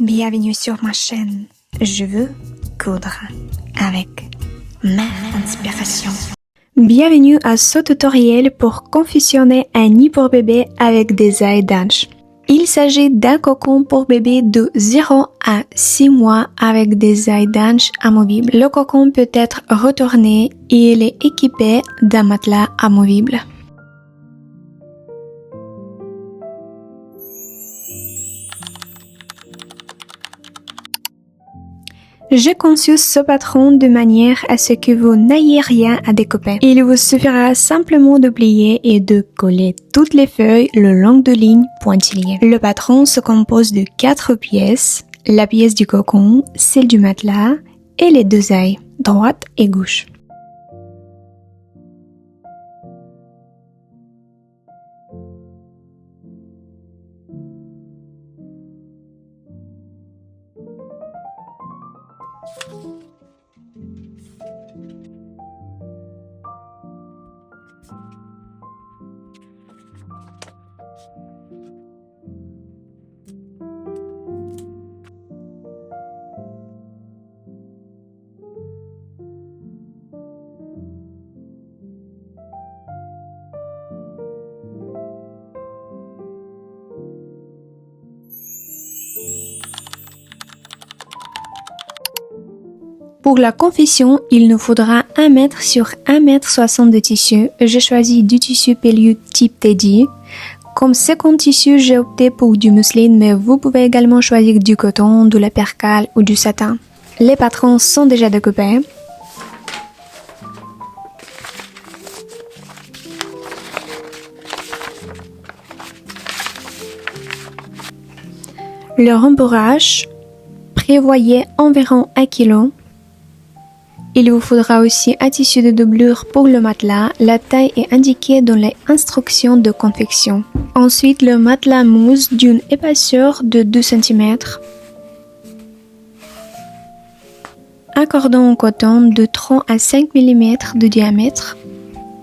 Bienvenue sur ma chaîne. Je veux coudre avec ma inspiration. Bienvenue à ce tutoriel pour confectionner un nid pour bébé avec des ailes d'ange. Il s'agit d'un cocon pour bébé de 0 à 6 mois avec des ailes d'ange amovibles. Le cocon peut être retourné et il est équipé d'un matelas amovible. J'ai conçu ce patron de manière à ce que vous n'ayez rien à découper. Il vous suffira simplement de plier et de coller toutes les feuilles le long de lignes pointillées. Le patron se compose de 4 pièces, la pièce du cocon, celle du matelas et les deux ailes, droite et gauche. Pour la confection, il nous faudra 1 mètre sur 1,60 m de tissu. J'ai choisi du tissu Pelliu type Teddy. Comme second tissu, j'ai opté pour du mousseline, mais vous pouvez également choisir du coton, de la percale ou du satin. Les patrons sont déjà découpés. Le rembourrage, prévoyez environ 1 kg. Il vous faudra aussi un tissu de doublure pour le matelas. La taille est indiquée dans les instructions de confection. Ensuite, le matelas mousse d'une épaisseur de 2 cm. Un cordon en coton de 3 à 5 mm de diamètre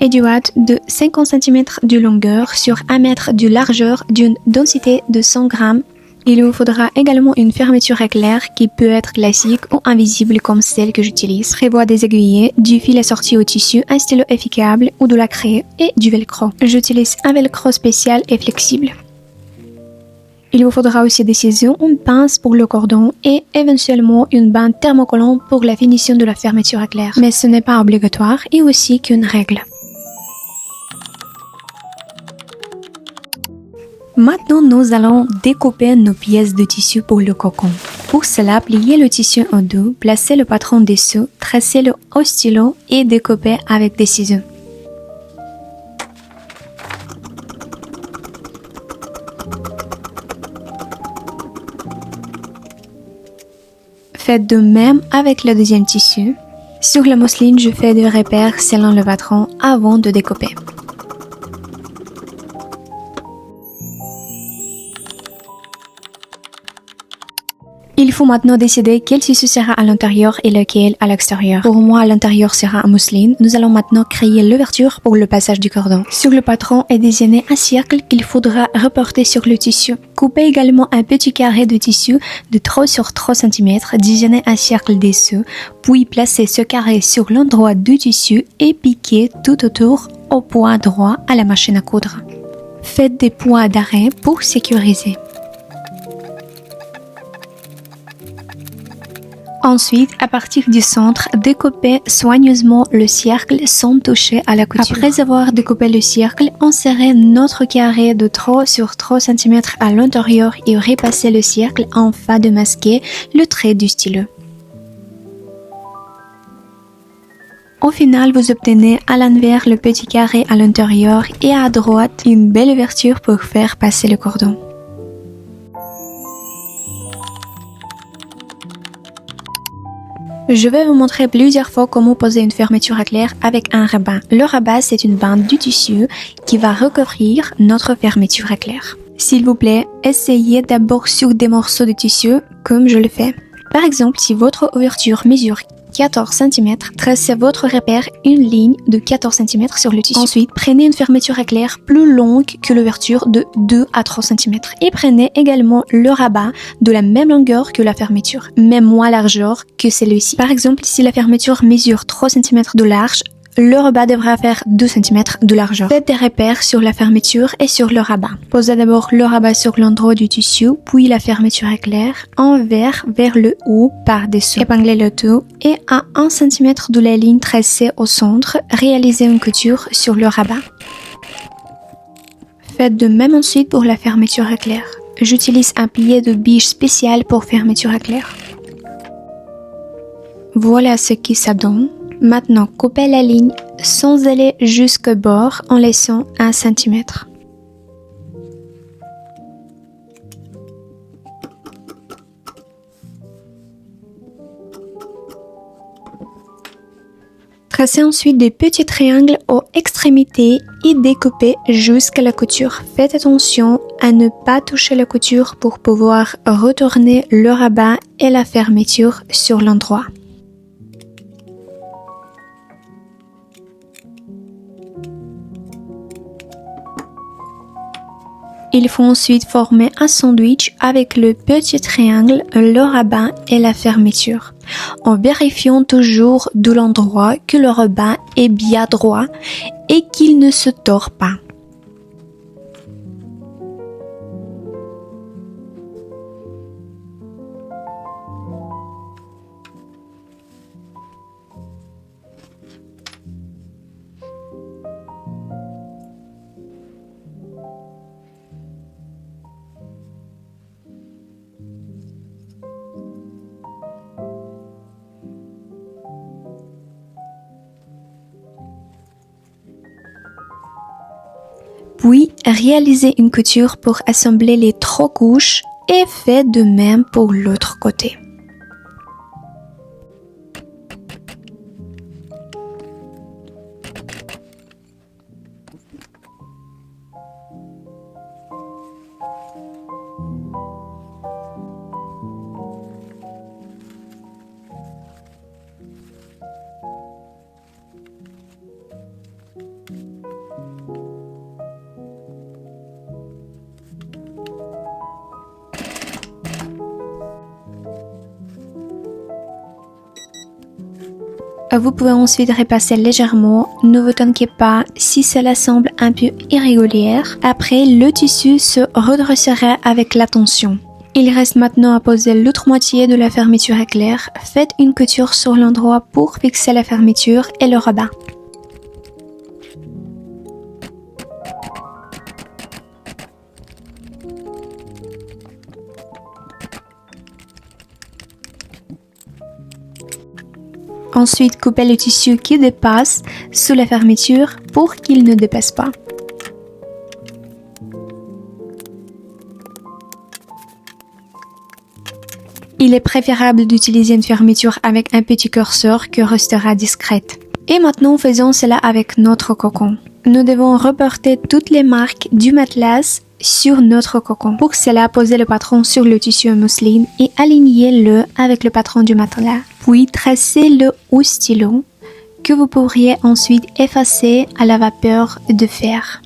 et du watt de 50 cm de longueur sur 1 mètre de largeur d'une densité de 100 g. Il vous faudra également une fermeture éclair qui peut être classique ou invisible comme celle que j'utilise. Prévoit des aiguillets, du fil assorti au tissu, un stylo efficace ou de la craie et du velcro. J'utilise un velcro spécial et flexible. Il vous faudra aussi des ciseaux, une pince pour le cordon et éventuellement une bande thermocollante pour la finition de la fermeture éclair. Mais ce n'est pas obligatoire et aussi qu'une règle. Maintenant, nous allons découper nos pièces de tissu pour le cocon. Pour cela, pliez le tissu en deux, placez le patron dessous, tracez-le au stylo et découpez avec des ciseaux. Faites de même avec le deuxième tissu. Sur la mousseline, je fais des repères selon le patron avant de découper. Il faut maintenant décider quel tissu sera à l'intérieur et lequel à l'extérieur. Pour moi, à l'intérieur sera un mousseline. Nous allons maintenant créer l'ouverture pour le passage du cordon. Sur le patron est désigné un cercle qu'il faudra reporter sur le tissu. Coupez également un petit carré de tissu de 3 sur 3 cm, désignez un cercle dessous, puis placez ce carré sur l'endroit du tissu et piquez tout autour au point droit à la machine à coudre. Faites des points d'arrêt pour sécuriser. Ensuite, à partir du centre, découpez soigneusement le cercle sans toucher à la couture. Après avoir découpé le cercle, insérez notre carré de 3 sur 3 cm à l'intérieur et repassez le cercle afin de masquer le trait du stylo. Au final, vous obtenez à l'envers le petit carré à l'intérieur et à droite une belle ouverture pour faire passer le cordon. Je vais vous montrer plusieurs fois comment poser une fermeture éclair avec un rabat. Le rabat, c'est une bande du tissu qui va recouvrir notre fermeture éclair. S'il vous plaît, essayez d'abord sur des morceaux de tissu comme je le fais. Par exemple, si votre ouverture mesure 14 cm, tracez votre repère une ligne de 14 cm sur le tissu. Ensuite, prenez une fermeture éclair plus longue que l'ouverture de 2 à 3 cm et prenez également le rabat de la même longueur que la fermeture, mais moins largeur que celui-ci. Par exemple, si la fermeture mesure 3 cm de large, le rabat devra faire 2 cm de largeur. Faites des repères sur la fermeture et sur le rabat. Posez d'abord le rabat sur l'endroit du tissu, puis la fermeture éclair, envers vers le haut par-dessous. Épinglez le tout et à 1 cm de la ligne tracée au centre, réalisez une couture sur le rabat. Faites de même ensuite pour la fermeture éclair. J'utilise un plié de biche spécial pour fermeture éclair. Voilà ce que ça donne. Maintenant, coupez la ligne sans aller jusqu'au bord en laissant 1 cm. Tracez ensuite des petits triangles aux extrémités et découpez jusqu'à la couture. Faites attention à ne pas toucher la couture pour pouvoir retourner le rabat et la fermeture sur l'endroit. Il faut ensuite former un sandwich avec le petit triangle, le rabat et la fermeture, en vérifiant toujours de l'endroit que le rabat est bien droit et qu'il ne se tord pas. Puis, réalisez une couture pour assembler les 3 couches et faites de même pour l'autre côté. Vous pouvez ensuite repasser légèrement, ne vous inquiétez pas si cela semble un peu irrégulier. Après, le tissu se redressera avec la tension. Il reste maintenant à poser l'autre moitié de la fermeture éclair. Faites une couture sur l'endroit pour fixer la fermeture et le rabat. Ensuite, coupez le tissu qui dépasse sous la fermeture pour qu'il ne dépasse pas. Il est préférable d'utiliser une fermeture avec un petit curseur qui restera discrète. Et maintenant, faisons cela avec notre cocon. Nous devons reporter toutes les marques du matelas sur notre cocon. Pour cela, posez le patron sur le tissu en mousseline et alignez-le avec le patron du matelas. Puis, tracez-le au stylo que vous pourriez ensuite effacer à la vapeur de fer.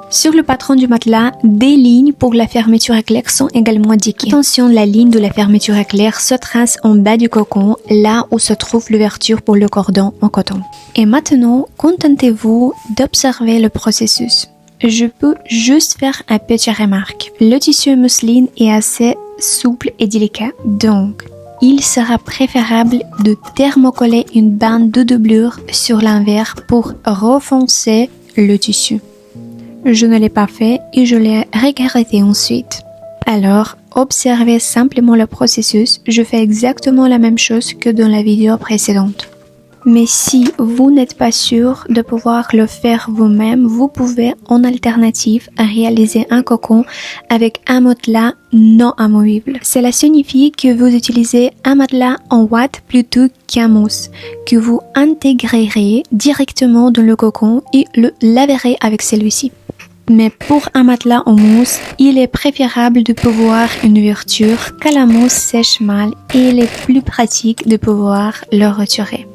Sur le patron du matelas, des lignes pour la fermeture éclair sont également indiquées. Attention, la ligne de la fermeture éclair se trace en bas du cocon, là où se trouve l'ouverture pour le cordon en coton. Et maintenant, contentez-vous d'observer le processus. Je peux juste faire une petite remarque. Le tissu en mousseline est assez souple et délicat, donc il sera préférable de thermocoller une bande de doublure sur l'envers pour renforcer le tissu. Je ne l'ai pas fait et je l'ai regretté ensuite. Alors, observez simplement le processus. Je fais exactement la même chose que dans la vidéo précédente. Mais si vous n'êtes pas sûr de pouvoir le faire vous-même, vous pouvez en alternative réaliser un cocon avec un matelas non amovible. Cela signifie que vous utilisez un matelas en ouate plutôt qu'un mousse, que vous intégrerez directement dans le cocon et le laverez avec celui-ci. Mais pour un matelas en mousse, il est préférable de pouvoir une ouverture car la mousse sèche mal et il est plus pratique de pouvoir le retirer.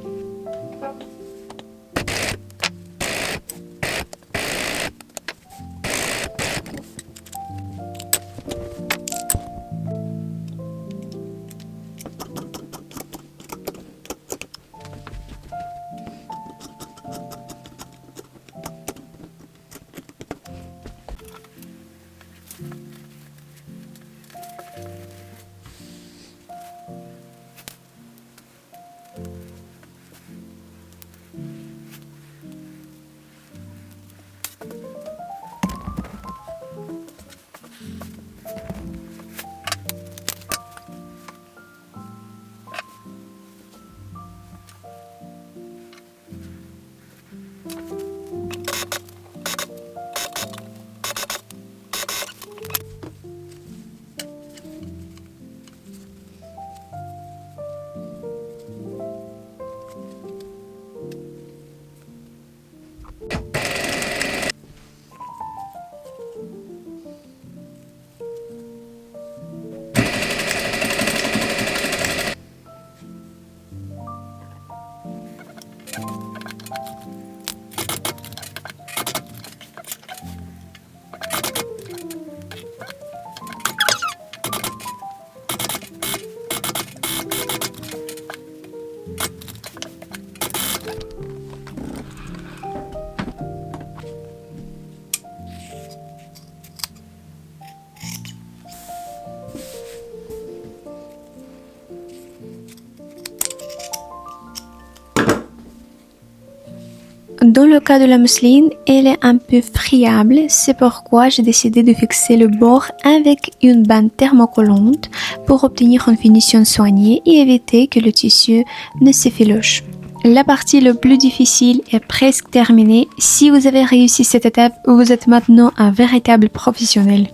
Dans le cas de la mousseline, elle est un peu friable, c'est pourquoi j'ai décidé de fixer le bord avec une bande thermocollante pour obtenir une finition soignée et éviter que le tissu ne s'effiloche. La partie la plus difficile est presque terminée. Si vous avez réussi cette étape, vous êtes maintenant un véritable professionnel.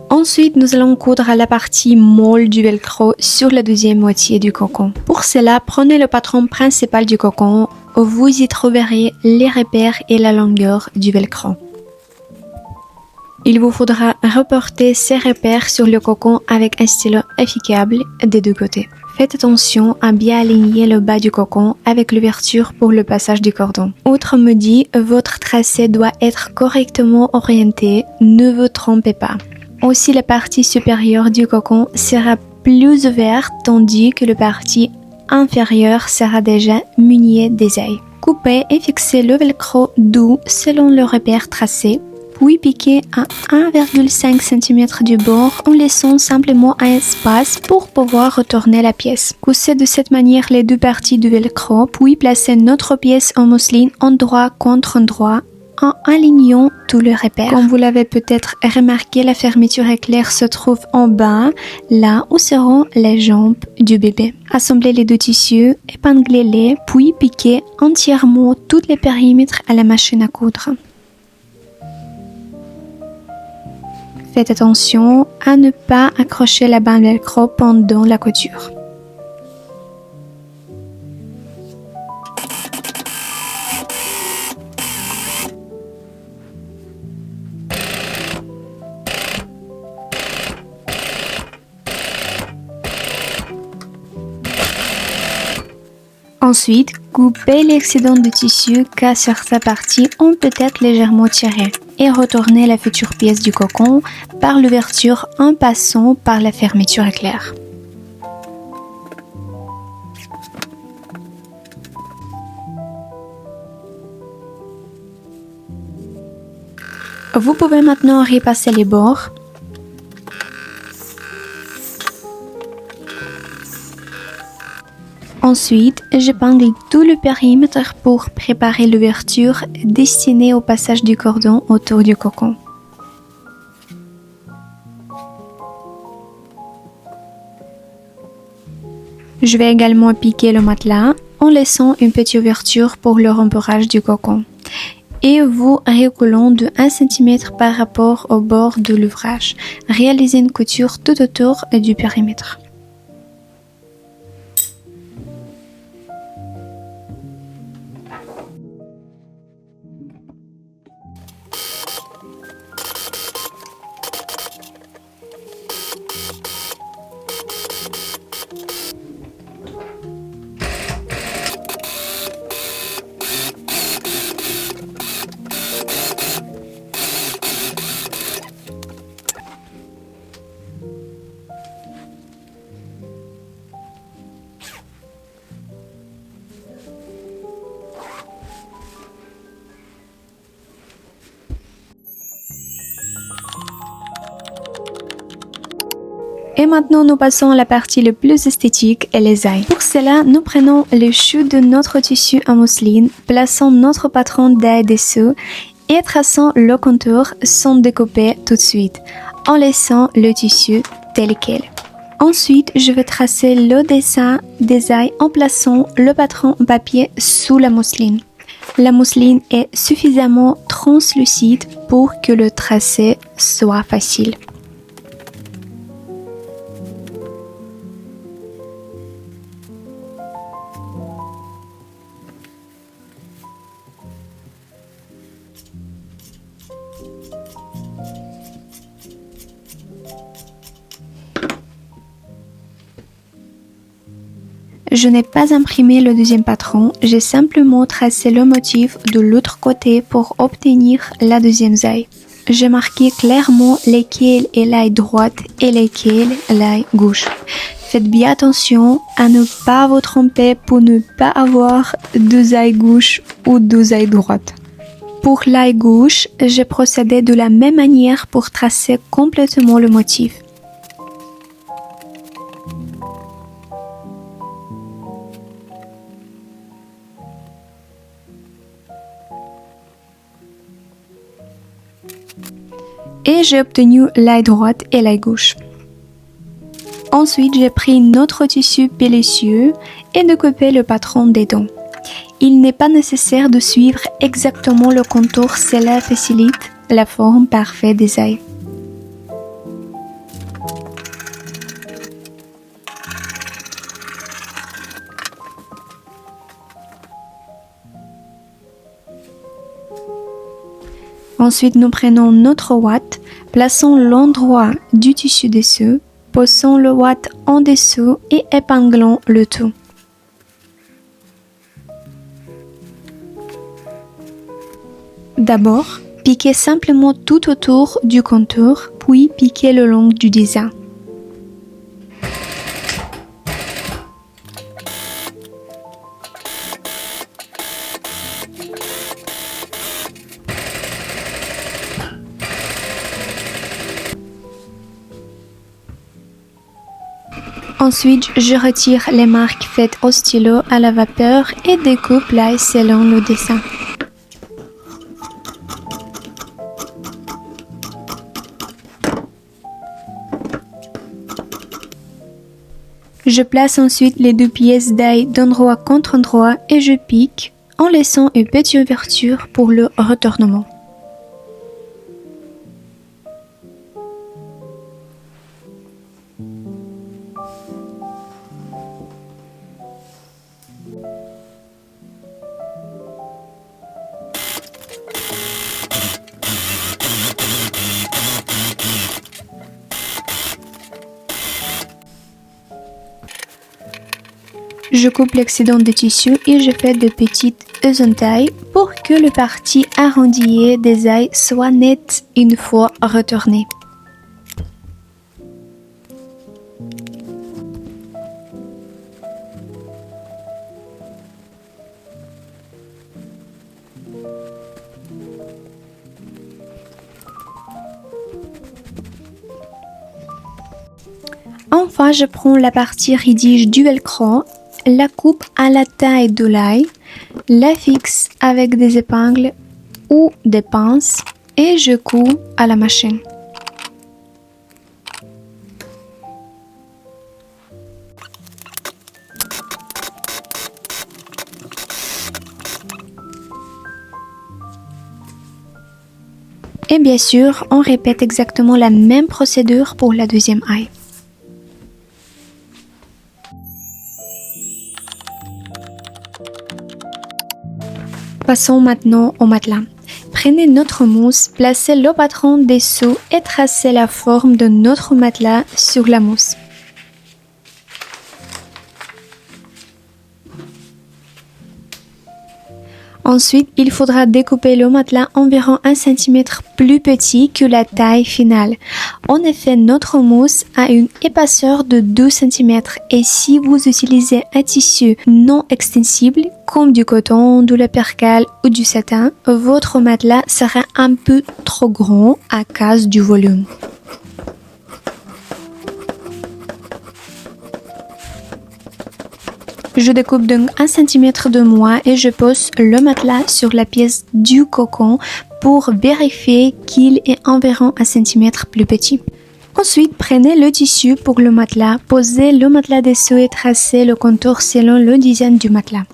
Ensuite, nous allons coudre la partie molle du velcro sur la deuxième moitié du cocon. Pour cela, prenez le patron principal du cocon, vous y trouverez les repères et la longueur du velcro. Il vous faudra reporter ces repères sur le cocon avec un stylo efficace des deux côtés. Faites attention à bien aligner le bas du cocon avec l'ouverture pour le passage du cordon. Autrement dit, votre tracé doit être correctement orienté, ne vous trompez pas. Aussi, la partie supérieure du cocon sera plus ouverte tandis que la partie inférieure sera déjà munie d'aiguilles. Coupez et fixez le velcro doux selon le repère tracé, puis piquez à 1,5 cm du bord en laissant simplement un espace pour pouvoir retourner la pièce. Coussez de cette manière les deux parties du velcro, puis placez notre pièce en mousseline endroit contre endroit en alignant tous les repères. Comme vous l'avez peut-être remarqué, la fermeture éclair se trouve en bas, là où seront les jambes du bébé. Assemblez les deux tissus, épinglez-les, puis piquez entièrement tous les périmètres à la machine à coudre. Faites attention à ne pas accrocher la bande velcro pendant la couture. Ensuite, coupez l'excédent de tissu car certaines parties ont peut-être légèrement tiré et retournez la future pièce du cocon par l'ouverture en passant par la fermeture éclair. Vous pouvez maintenant repasser les bords. Ensuite, j'épingle tout le périmètre pour préparer l'ouverture destinée au passage du cordon autour du cocon. Je vais également piquer le matelas en laissant une petite ouverture pour le rembourrage du cocon et vous recollant de 1 cm par rapport au bord de l'ouvrage. Réalisez une couture tout autour du périmètre. Et maintenant, nous passons à la partie la plus esthétique et les ailes. Pour cela, nous prenons le chou de notre tissu en mousseline, plaçons notre patron d'ail dessous et traçons le contour sans découper tout de suite, en laissant le tissu tel quel. Ensuite, je vais tracer le dessin des ailes en plaçant le patron en papier sous la mousseline. La mousseline est suffisamment translucide pour que le tracé soit facile. Je n'ai pas imprimé le deuxième patron, j'ai simplement tracé le motif de l'autre côté pour obtenir la deuxième aile. J'ai marqué clairement lesquels est l'aile droite et lesquels l'aile gauche. Faites bien attention à ne pas vous tromper pour ne pas avoir deux ailes gauches ou deux ailes droites. Pour l'aile gauche, j'ai procédé de la même manière pour tracer complètement le motif. Et j'ai obtenu l'aile droite et l'aile gauche. Ensuite, j'ai pris notre tissu pelliceux et découpé le patron des dents. Il n'est pas nécessaire de suivre exactement le contour, cela facilite la forme parfaite des ailes. Ensuite, nous prenons notre ouate, plaçons l'endroit du tissu dessous, posons le ouate en dessous et épinglons le tout. D'abord, piquez simplement tout autour du contour, puis piquez le long du dessin. Ensuite, je retire les marques faites au stylo à la vapeur et découpe l'aile selon le dessin. Je place ensuite les deux pièces d'ail d'endroit contre endroit et je pique en laissant une petite ouverture pour le retournement. Je coupe l'excédent de tissu et je fais de petites ésentailles pour que le parti arrondi des ailes soit net une fois retourné. Enfin, je prends la partie rédige du velcro, la coupe à la taille de l'aile, la fixe avec des épingles ou des pinces et je couds à la machine. Et bien sûr, on répète exactement la même procédure pour la deuxième aille. Passons maintenant au matelas. Prenez notre mousse, placez le patron dessous et tracez la forme de notre matelas sur la mousse. Ensuite, il faudra découper le matelas environ 1 cm plus petit que la taille finale. En effet, notre mousse a une épaisseur de 2 cm et si vous utilisez un tissu non extensible, comme du coton, de la percale ou du satin, votre matelas sera un peu trop grand à cause du volume. Je découpe donc 1 cm de moins et je pose le matelas sur la pièce du cocon pour vérifier qu'il est environ 1 cm plus petit. Ensuite, prenez le tissu pour le matelas, posez le matelas dessous et tracez le contour selon le design du matelas,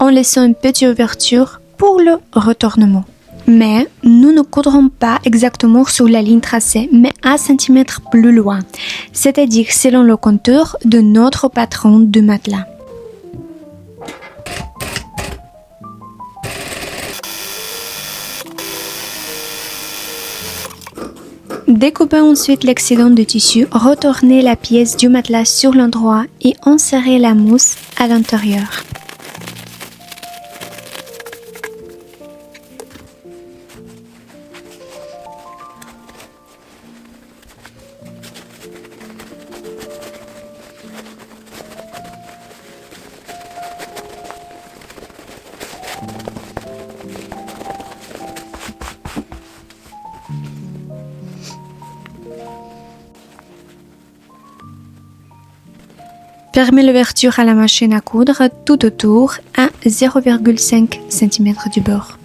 en laissant une petite ouverture pour le retournement. Mais nous ne coudrons pas exactement sur la ligne tracée, mais 1 cm plus loin, c'est-à-dire selon le contour de notre patron du matelas. Découpez ensuite l'excédent de tissu, retournez la pièce du matelas sur l'endroit et insérez la mousse à l'intérieur. Fermez l'ouverture à la machine à coudre tout autour à 0,5 cm du bord.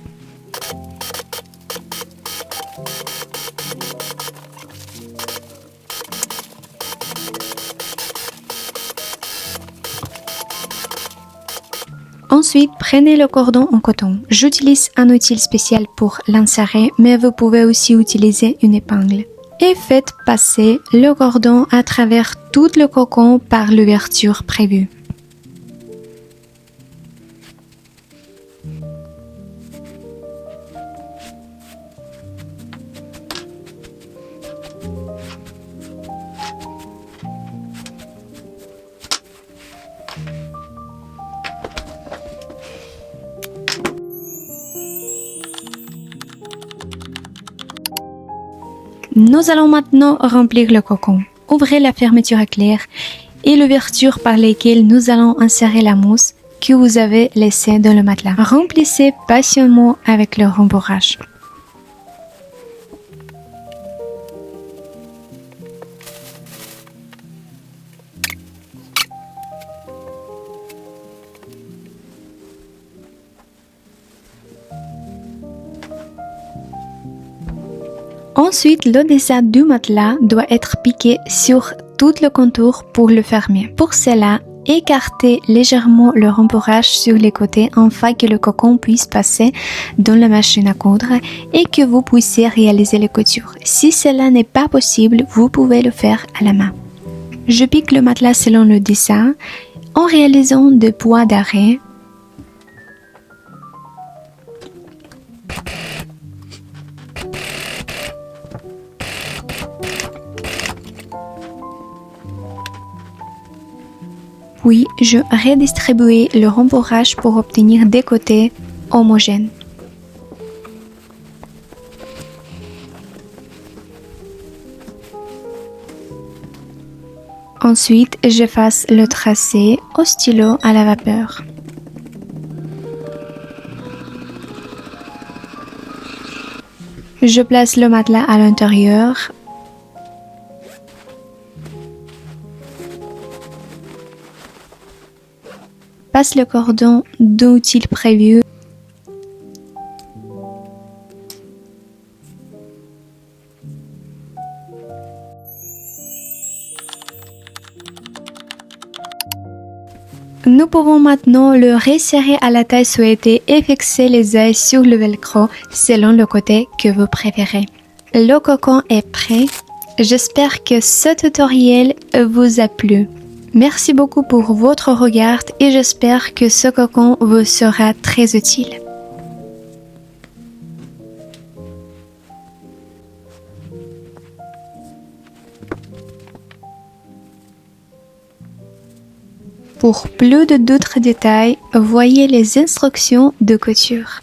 Ensuite, prenez le cordon en coton. J'utilise un outil spécial pour l'insérer, mais vous pouvez aussi utiliser une épingle. Et faites passer le cordon à travers tout le cocon par l'ouverture prévue. Nous allons maintenant remplir le cocon. Ouvrez la fermeture éclair et l'ouverture par lesquelles nous allons insérer la mousse que vous avez laissée dans le matelas. Remplissez patiemment avec le rembourrage. Ensuite, le dessin du matelas doit être piqué sur tout le contour pour le fermer. Pour cela, écartez légèrement le rembourrage sur les côtés afin que le cocon puisse passer dans la machine à coudre et que vous puissiez réaliser les coutures. Si cela n'est pas possible, vous pouvez le faire à la main. Je pique le matelas selon le dessin en réalisant des points d'arrêt. Puis, je redistribue le rembourrage pour obtenir des côtés homogènes. Ensuite, j'efface le tracé au stylo à la vapeur. Je place le matelas à l'intérieur. Passe le cordon d'outil prévu. Nous pouvons maintenant le resserrer à la taille souhaitée et fixer les ailes sur le velcro selon le côté que vous préférez. Le cocon est prêt. J'espère que ce tutoriel vous a plu. Merci beaucoup pour votre regard et j'espère que ce cocon vous sera très utile. Pour plus d'autres détails, voyez les instructions de couture.